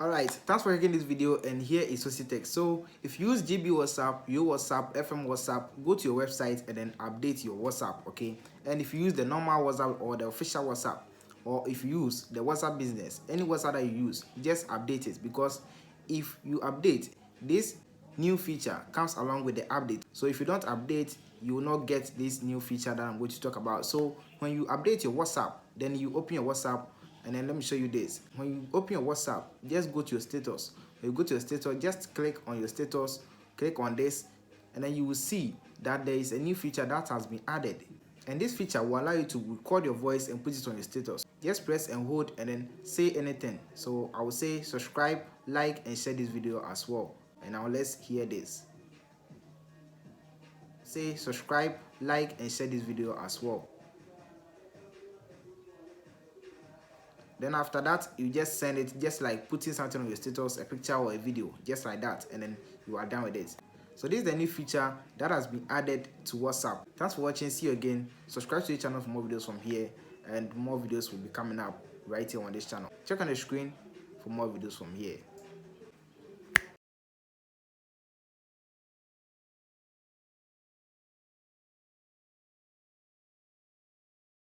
Alright, thanks for checking this video, and here is Sositech. So if you use GB WhatsApp, Yo WhatsApp, FM WhatsApp, go to your website and then update your WhatsApp, okay? And if you use the normal WhatsApp or the official WhatsApp, or if you use the WhatsApp business, any WhatsApp that you use, just update it, because if you update, this new feature comes along with the update. So if you don't update, you will not get this new feature that I'm going to talk about. So when you update your WhatsApp, then you open your WhatsApp, and then let me show you this. When you open your WhatsApp, just go to your status. When you go to your status, just click on your status, click on this, and then you will see that there is a new feature that has been added. And this feature will allow you to record your voice and put it on your status. Just press and hold and then say anything. So I will say subscribe, like, and share this video as well. And now let's hear this. Say subscribe, like, and share this video as well. Then after that, you just send it, just like putting something on your status, a picture or a video, just like that, and then you are done with it. So this is the new feature that has been added to WhatsApp. Thanks for watching. See you again. Subscribe to the channel for more videos from here, and more videos will be coming up right here on this channel. Check on the screen for more videos from here.